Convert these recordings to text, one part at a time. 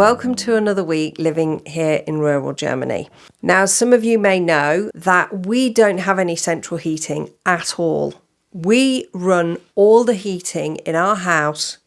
welcome to another week living here in rural Germany. Now, some of you may know that we don't have any central heating at all. We run all the heating in our house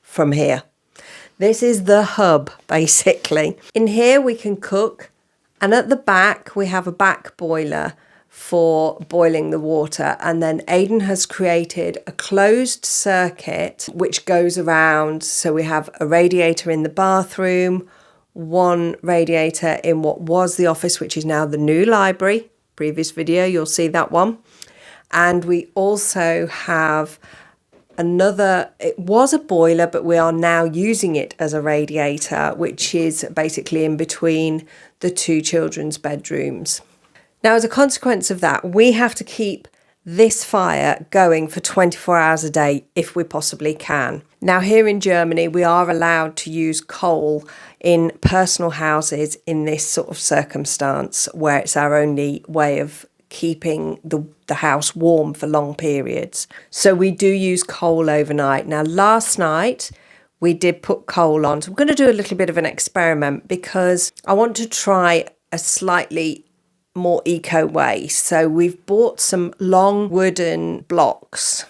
from here. This is the hub, basically. In here we can cook, and at the back we have a back boiler for boiling the water, and then Aidan has created a closed circuit which goes around. So we have a radiator in the bathroom, one radiator in what was the office, which is now the new library. Previous video, you'll see that one. And we also have another, it was a boiler, but we are now using it as a radiator, which is basically in between the two children's bedrooms. Now, as a consequence of that, we have to keep this fire going for 24 hours a day if we possibly can. Now, here in Germany, we are allowed to use coal in personal houses in this sort of circumstance where it's our only way of keeping the house warm for long periods. So we do use coal overnight. Now, last night, we did put coal on. So I'm going to do a little bit of an experiment because I want to try a slightly more eco way. So we've bought some long wooden blocks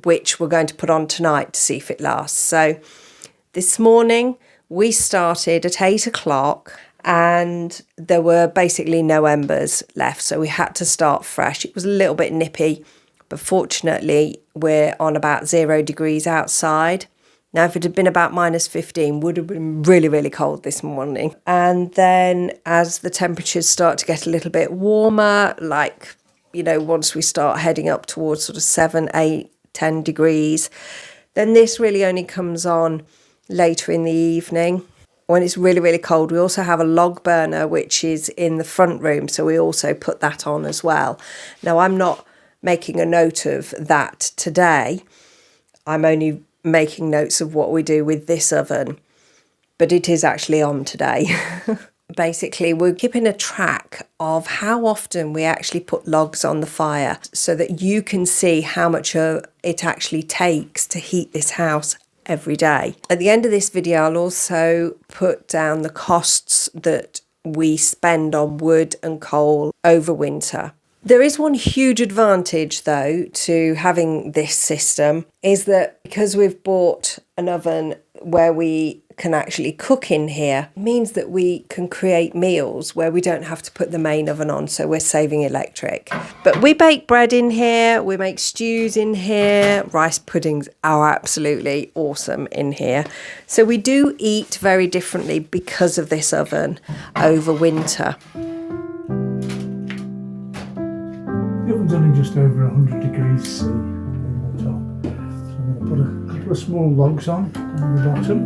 which we're going to put on tonight to see if it lasts. So this morning we started at 8 o'clock and there were basically no embers left, so we had to start fresh. It was a little bit nippy, but fortunately we're on about 0 degrees outside. Now, if it had been about -15, would have been really, really cold this morning. And then as the temperatures start to get a little bit warmer, like, you know, once we start heading up towards sort of 7, 8, 10 degrees, then this really only comes on later in the evening. When it's really, really cold, we also have a log burner, which is in the front room. So we also put that on as well. Now, I'm not making a note of that today. I'm only making notes of what we do with this oven, but it is actually on today. Basically, we're keeping a track of how often we actually put logs on the fire so that you can see how much it actually takes to heat this house every day. At the end of this video, I'll also put down the costs that we spend on wood and coal over winter. There is one huge advantage, though, to having this system, is that because we've bought an oven where we can actually cook in here, it means that we can create meals where we don't have to put the main oven on, so we're saving electric. But we bake bread in here, we make stews in here, rice puddings are absolutely awesome in here. So we do eat very differently because of this oven over winter. The oven's only just over 100 degrees C in the top, so I'm going to put a couple of small logs on down the bottom.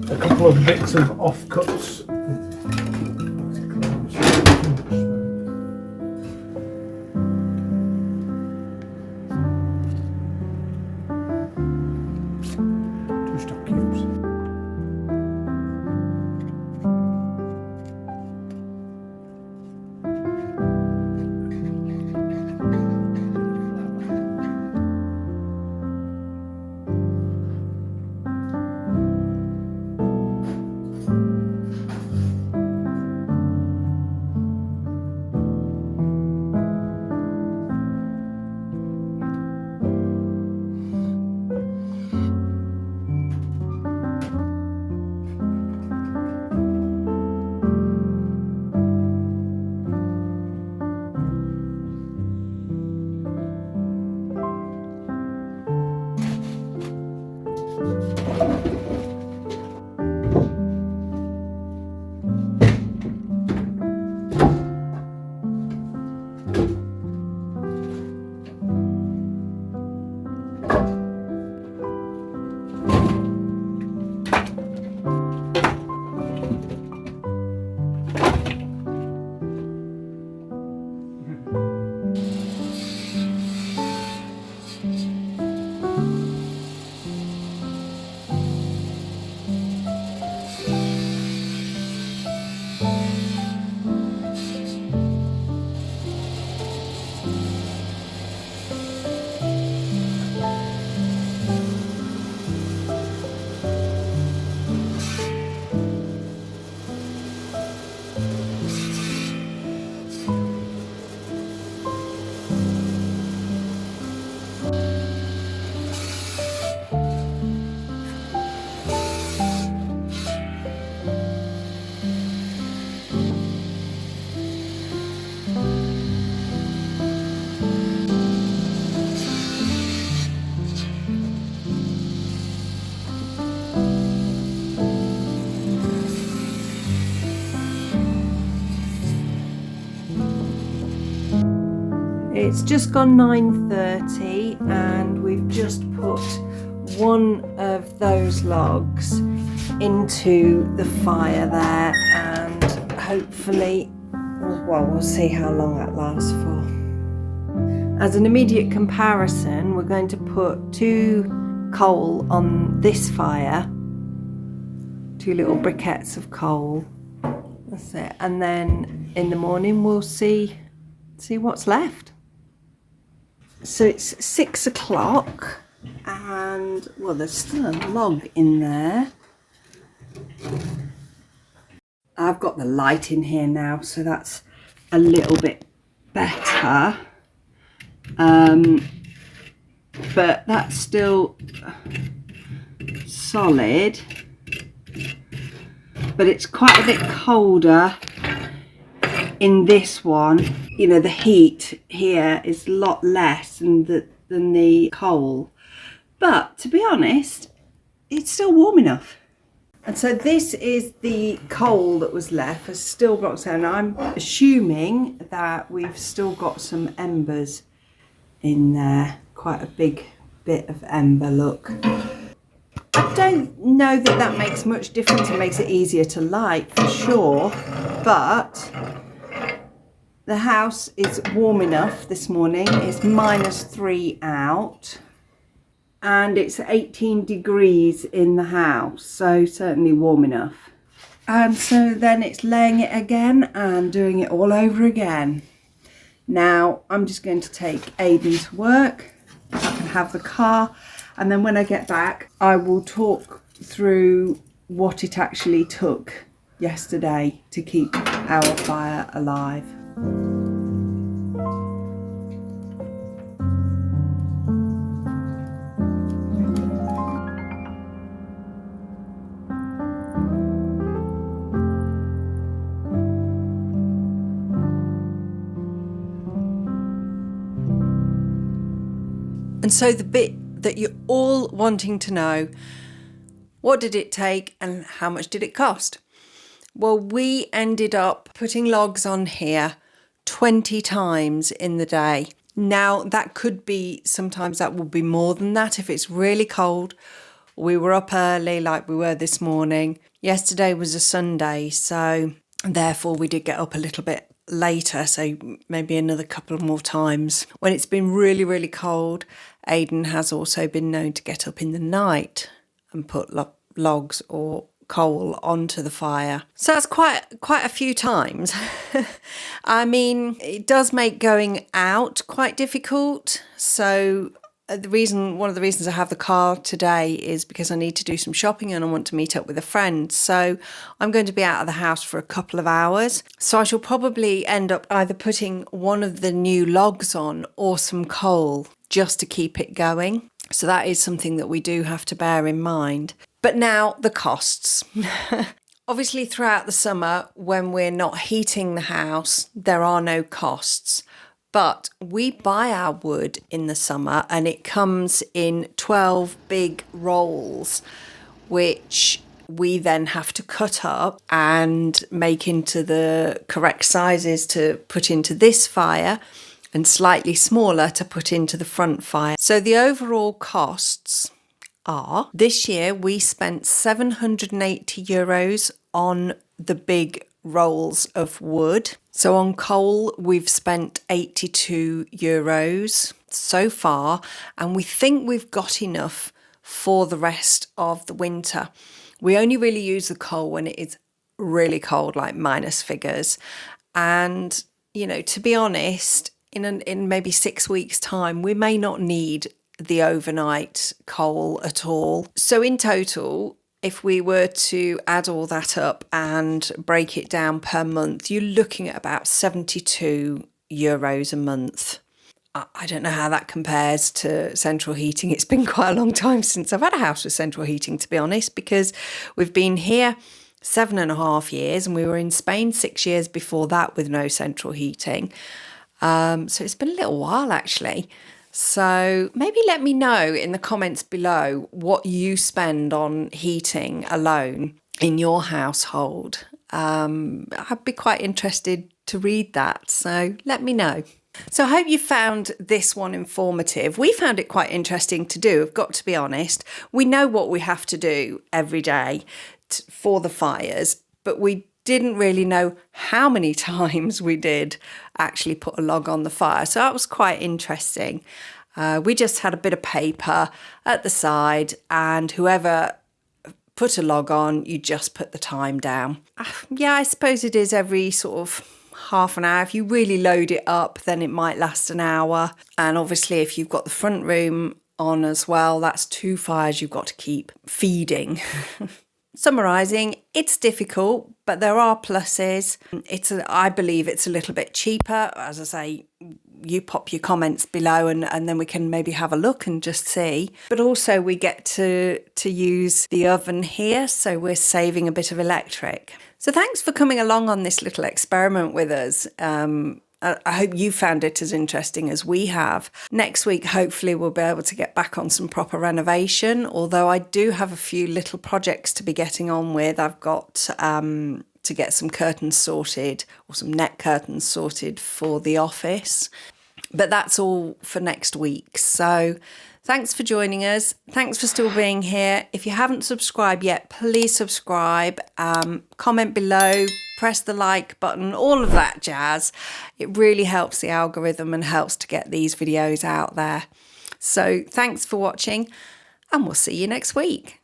A couple of bits of offcuts. Two stock cubes. It's just gone 9:30 and we've just put one of those logs into the fire there, and hopefully, well, we'll see how long that lasts for. As an immediate comparison, we're going to put 2 coal on this fire, 2 little briquettes of coal. That's it. And then in the morning we'll see what's left. So it's 6 o'clock and, well, there's still a log in there. I've got the light in here now, so that's a little bit better. But that's still solid. But it's quite a bit colder in this one. You know, the heat here is a lot less than the coal. But to be honest, it's still warm enough. And so this is the coal that was left. Has still got some. I'm assuming that we've still got some embers in there. Quite a big bit of ember, look. I don't know that makes much difference. It makes it easier to light for sure, but the house is warm enough this morning. It's -3 out and it's 18 degrees in the house, so certainly warm enough. And so then it's laying it again and doing it all over again. Now I'm just going to take Aidan to work. I can have the car, and then when I get back I will talk through what it actually took yesterday to keep our fire alive. And so the bit that you're all wanting to know, what did it take and how much did it cost? Well, we ended up putting logs on here 20 times in the day. Now that could be, sometimes that will be more than that if it's really cold. We were up early like we were this morning. Yesterday was a Sunday, so therefore we did get up a little bit later, so maybe another couple more times. When it's been really, really cold, Aidan has also been known to get up in the night and put logs or coal onto the fire. So that's quite a few times. I mean, it does make going out quite difficult. So one of the reasons I have the car today is because I need to do some shopping and I want to meet up with a friend. So I'm going to be out of the house for a couple of hours. So I shall probably end up either putting one of the new logs on or some coal just to keep it going. So that is something that we do have to bear in mind. But now the costs. Obviously throughout the summer when we're not heating the house, there are no costs. But we buy our wood in the summer and it comes in 12 big rolls, which we then have to cut up and make into the correct sizes to put into this fire and slightly smaller to put into the front fire. So the overall costs are, this year we spent €780 on the big rolls of wood. So on coal, we've spent €82 so far, and we think we've got enough for the rest of the winter. We only really use the coal when it is really cold, like minus figures. And, you know, to be honest, in maybe 6 weeks' time, we may not need the overnight coal at all. So in total, if we were to add all that up and break it down per month, you're looking at about €72 a month. I don't know how that compares to central heating. It's been quite a long time since I've had a house with central heating, to be honest, because we've been here 7.5 years and we were in Spain 6 years before that with no central heating. So it's been a little while actually. So maybe let me know in the comments below what you spend on heating alone in your household. I'd be quite interested to read that, so let me know. So I hope you found this one informative. We found it quite interesting to do, I've got to be honest. We know what we have to do every day for the fires, but we didn't really know how many times we did actually put a log on the fire. So that was quite interesting. We just had a bit of paper at the side, and whoever put a log on, you just put the time down. Yeah, I suppose it is every sort of half an hour. If you really load it up, then it might last an hour. And obviously, if you've got the front room on as well, that's 2 fires you've got to keep feeding. Summarising, it's difficult, but there are pluses. I believe it's a little bit cheaper. As I say, you pop your comments below and then we can maybe have a look and just see. But also we get to use the oven here, so we're saving a bit of electric. So thanks for coming along on this little experiment with us. I hope you found it as interesting as we have. Next week, hopefully we'll be able to get back on some proper renovation, although I do have a few little projects to be getting on with. I've got to get some curtains sorted, or some net curtains sorted for the office. But that's all for next week. So thanks for joining us. Thanks for still being here. If you haven't subscribed yet, please subscribe, comment below, press the like button, all of that jazz. It really helps the algorithm and helps to get these videos out there. So thanks for watching, and we'll see you next week.